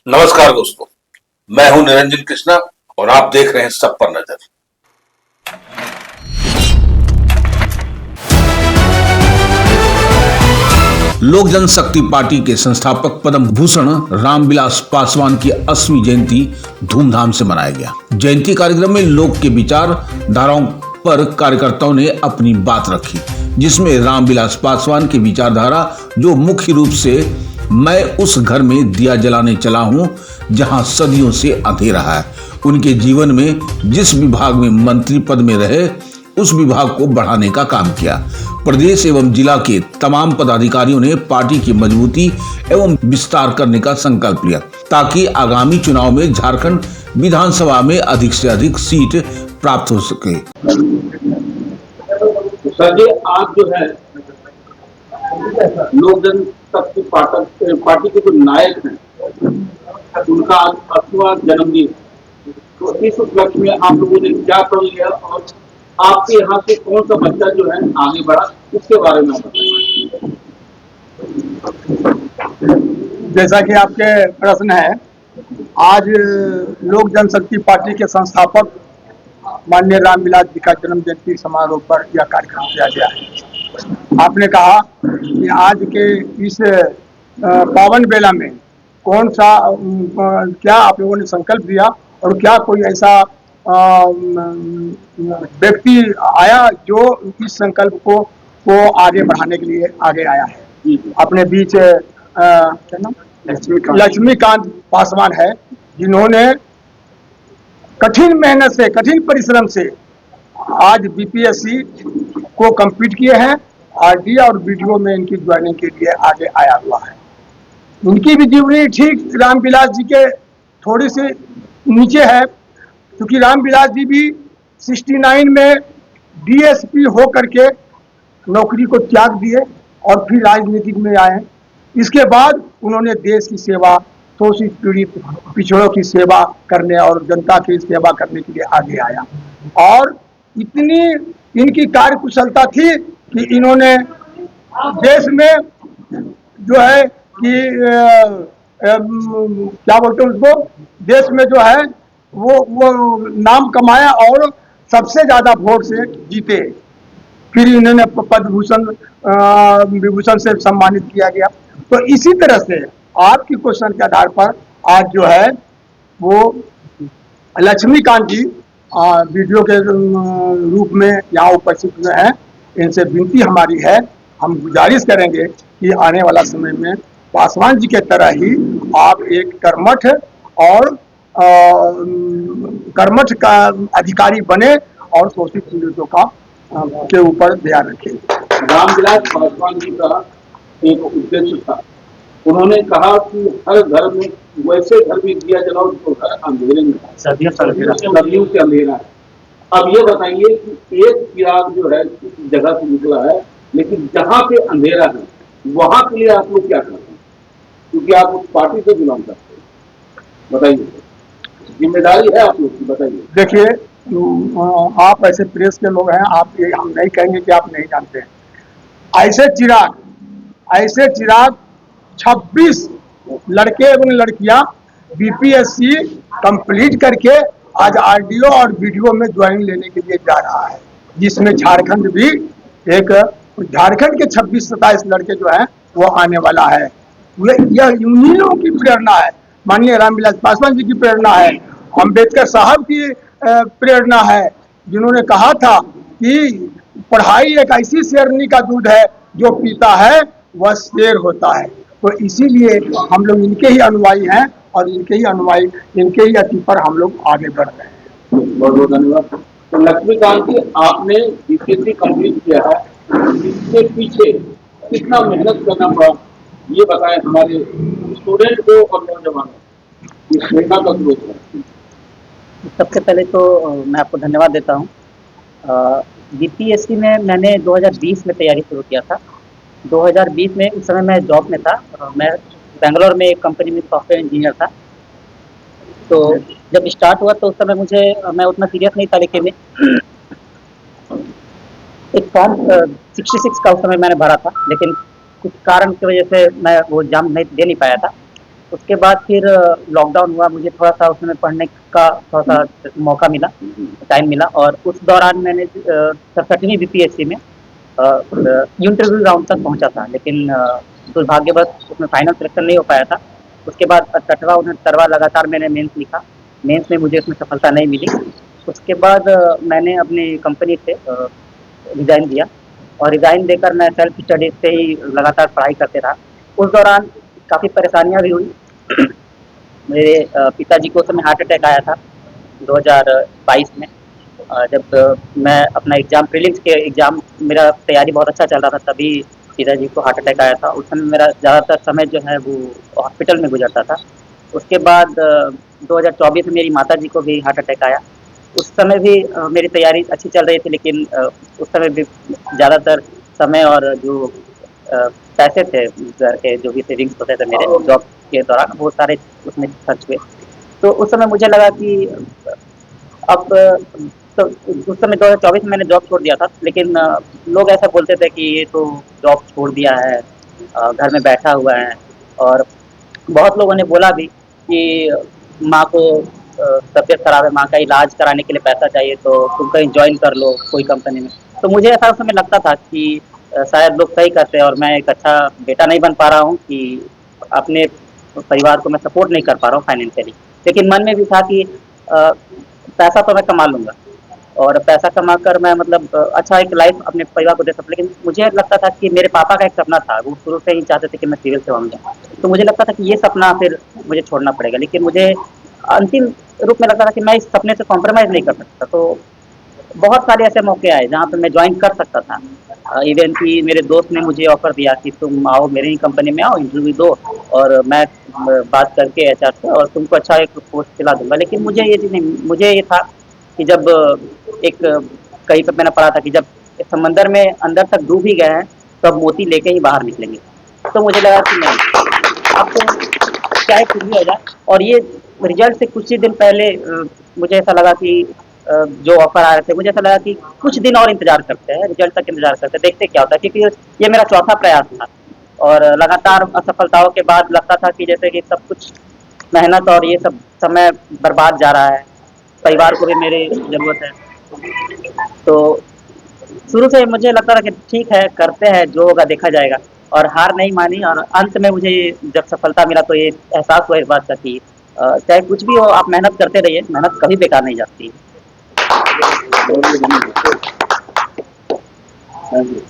नमस्कार दोस्तों, मैं हूं निरंजन कृष्णा और आप देख रहे हैं सब पर नजर। लोक जनशक्ति पार्टी के संस्थापक पद्म भूषण रामविलास पासवान की 80वीं जयंती धूमधाम से मनाया गया। जयंती कार्यक्रम में लोक के विचार धाराओं पर कार्यकर्ताओं ने अपनी बात रखी, जिसमें रामविलास पासवान की विचारधारा जो मुख्य रूप से मैं उस घर में दिया जलाने चला हूं जहां सदियों से अंधेरा है। उनके जीवन में जिस विभाग में मंत्री पद में रहे उस विभाग को बढ़ाने का काम किया। प्रदेश एवं जिला के तमाम पदाधिकारियों ने पार्टी की मजबूती एवं विस्तार करने का संकल्प लिया ताकि आगामी चुनाव में झारखंड विधानसभा में अधिक से अधिक सीट प्राप्त हो सके। सर जी, आप जो है लोक जनशक्ति पार्टी के जो नायक हैं उनका आज 80वां जन्मदिन, तो इस उपलक्ष्य में आप लोगों ने क्या कर लिया और आपके यहाँ से कौन सा बच्चा जो है आगे बढ़ा, इसके बारे में बताइए। जैसा कि आपके प्रश्न है, आज लोक जनशक्ति पार्टी के संस्थापक माननीय रामविलास जी का जन्म जयंती समारोह पर यह कार्यक्रम किया गया है। आपने कहा कि आज के इस पावन बेला में कौन सा क्या आप लोगों ने संकल्प लिया और क्या कोई ऐसा व्यक्ति आया जो इस संकल्प को आगे बढ़ाने के लिए आगे आया है। अपने बीच क्या नाम, लक्ष्मीकांत पासवान है, जिन्होंने कठिन मेहनत से, कठिन परिश्रम से आज बीपीएससी को कंप्लीट किए हैं। आरडी और वीडियो में इनकी ज्वाइनिंग के लिए आगे आया हुआ है। उनकी भी जीवनी ठीक रामविलास जी के थोड़ी सी नीचे है, क्योंकि रामविलास जी भी 69 में डीएसपी हो करके नौकरी को त्याग दिए और फिर राजनीति में आए। इसके बाद उन्होंने देश की सेवा, शोषित पीड़ित पिछड़ों की सेवा करने और जनता की सेवा करने के लिए आगे आया। और इतनी इनकी कार्य कुशलता थी कि इन्होंने देश में जो है कि क्या बोलते हैं उसको, देश में जो है वो नाम कमाया और सबसे ज्यादा वोट से जीते। फिर इन्होंने पद्म विभूषण से सम्मानित किया गया। तो इसी तरह से आपकी क्वेश्चन के आधार पर आज जो है वो लक्ष्मीकांत जी वीडियो के रूप में यहाँ उपस्थित हुए हैं। इनसे विनती हमारी है, हम गुजारिश करेंगे कि आने वाला समय में पासवान जी के तरह ही आप एक कर्मठ और कर्मठ का अधिकारी बने और शोषित पीड़ितों का के ऊपर ध्यान रखें। रामविलास पासवान जी का एक उद्देश्य था, उन्होंने कहा कि हर घर में वैसे घर में दिया जलाओ जो घर अंधेरे में है, सदियों से अंधेरा है। अब ये बताइए कि एक चिराग जो है इस जगह से निकला है, लेकिन जहाँ पे अंधेरा है वहां के लिए आप लोग क्या करते हैं, क्योंकि आप उस पार्टी से बिलोंग करते हैं, बताइए, जिम्मेदारी है आप लोग की, बताइए। देखिए, आप ऐसे प्रेस के लोग हैं, आप ये हम नहीं कहेंगे कि आप नहीं जानते हैं। ऐसे चिराग 26 लड़के एवं लड़कियां बीपीएससी कंप्लीट करके आज आरडीओ और वीडियो में ज्वाइनिंग लेने के लिए जा रहा है, जिसमें झारखंड भी एक, झारखंड के 26-27 लड़के जो हैं वो आने वाला है। यह उन्हीं लोगों की प्रेरणा है, माननीय रामविलास पासवान जी की प्रेरणा है, अम्बेडकर साहब की प्रेरणा है, जिन्होंने कहा था कि पढ़ाई एक ऐसी शेरनी का दूध है जो पीता है वह शेर होता है। तो इसीलिए हम लोग इनके ही अनुयायी हैं और इनके ही अति पर हम लोग आगे बढ़ रहे हैं। बहुत बहुत धन्यवाद। तो लक्ष्मीकांत जी, आपने बीपीएससी कंप्लीट किया है, इसके पीछे कितना मेहनत करना पड़ा, ये बताएं हमारे स्टूडेंट को और नौजवानों को, इस प्रेरणा का स्रोत है। सबसे पहले तो मैं आपको धन्यवाद देता हूँ। बीपीएससी में मैंने 2020 में तैयारी शुरू किया था। 2020 में उस समय मैं जॉब में था, मैं बेंगलोर में एक कंपनी में सॉफ्टवेयर इंजीनियर था। तो जब स्टार्ट हुआ तो उस समय मैं उतना सीरियस नहीं था, लेकिन एक फॉर्म 66 का उस समय मैंने भरा था, लेकिन कुछ कारण की वजह से मैं वो एग्जाम नहीं दे नहीं पाया था। उसके बाद फिर लॉकडाउन हुआ, मुझे थोड़ा सा उसमें पढ़ने का थोड़ा सा मौका मिला, टाइम मिला, और उस दौरान मैंने 67वीं बीपीएससी में इंटरव्यू राउंड तक पहुंचा था, लेकिन दुर्भाग्यवश उसमें फाइनल सिलेक्शन नहीं हो पाया था। उसके बाद 60वां 69वां लगातार मैंने मेंस लिखा, मेंस में मुझे उसमें सफलता नहीं मिली। उसके बाद मैंने अपनी कंपनी से रिज़ाइन दिया, और रिज़ाइन देकर मैं सेल्फ स्टडी से ही लगातार पढ़ाई करते रहा। उस दौरान काफ़ी परेशानियाँ भी हुई। मेरे पिताजी को उस समय हार्ट अटैक आया था 2022 में। जब मैं अपना एग्ज़ाम प्रीलिम्स के एग्ज़ाम, मेरा तैयारी बहुत अच्छा चल रहा था, तभी पिताजी को हार्ट अटैक आया था। उस समय मेरा ज़्यादातर समय जो है वो हॉस्पिटल में गुजरता था। उसके बाद 2024 में मेरी माताजी को भी हार्ट अटैक आया। उस समय भी मेरी तैयारी अच्छी चल रही थी, लेकिन उस समय भी ज़्यादातर समय और जो पैसे थे घर के, जो भी सेविंग्स होते थे मेरे जॉब के दौरान, वो सारे उसमें खर्च हुए। तो उस समय मुझे लगा कि अब तो उस समय 2024 में मैंने जॉब छोड़ दिया था, लेकिन लोग ऐसा बोलते थे कि ये तो जॉब छोड़ दिया है, घर में बैठा हुआ है। और बहुत लोगों ने बोला भी कि माँ को तबीयत खराब है, माँ का इलाज कराने के लिए पैसा चाहिए, तो तुम कहीं ज्वाइन कर लो कोई कंपनी में। तो मुझे ऐसा उस समय लगता था कि शायद लोग सही करते हैं, और मैं एक अच्छा बेटा नहीं बन पा रहा हूँ कि अपने परिवार को मैं सपोर्ट नहीं कर पा रहा हूँ फाइनेंशियली। लेकिन मन में भी था कि पैसा तो मैं कमा लूँगा, और पैसा कमाकर मैं मतलब अच्छा एक लाइफ अपने परिवार को दे सकता। लेकिन मुझे लगता था कि मेरे पापा का एक सपना था, वो शुरू से ही चाहते थे कि मैं सिविल सेवा में जाऊँ। तो मुझे लगता था कि ये सपना फिर मुझे छोड़ना पड़ेगा, लेकिन मुझे अंतिम रूप में लगता था कि मैं इस सपने से कॉम्प्रोमाइज़ नहीं कर सकता। तो बहुत सारे ऐसे मौके आए जहाँ पे मैं ज्वाइन कर सकता था। इवन कि मेरे दोस्त ने मुझे ऑफ़र दिया कि तुम आओ मेरी ही कंपनी में आओ, इंटरव्यू दो, और मैं बात करके एचआर से और तुमको अच्छा एक पोस्ट दिला दूँगा। लेकिन मुझे ये चीज़ नहीं, मुझे ये था कि जब एक कहीं पे मैंने पढ़ा था कि जब समंदर में अंदर तक डूब ही गए हैं, तो अब मोती लेके ही बाहर निकलेंगे। तो मुझे लगा कि नहीं, अब तो चाहे कुछ भी हो जाए। और ये रिजल्ट से कुछ ही दिन पहले मुझे ऐसा लगा कि जो ऑफर आ रहे थे, मुझे ऐसा लगा कि कुछ दिन और इंतजार करते हैं, रिजल्ट तक इंतजार करते हैं, देखते क्या होता है, क्योंकि ये मेरा चौथा प्रयास था। और लगातार असफलताओं के बाद लगता था कि जैसे कि सब कुछ मेहनत और ये सब समय बर्बाद जा रहा है, परिवार को भी मेरी ज़रूरत है। तो शुरू से मुझे लगता था कि ठीक है, करते हैं, जो होगा देखा जाएगा। और हार नहीं मानी, और अंत में मुझे जब सफलता मिला तो ये एहसास हुआ इस बात का कि चाहे कुछ भी हो, आप मेहनत करते रहिए, मेहनत कभी बेकार नहीं जाती। Thank you.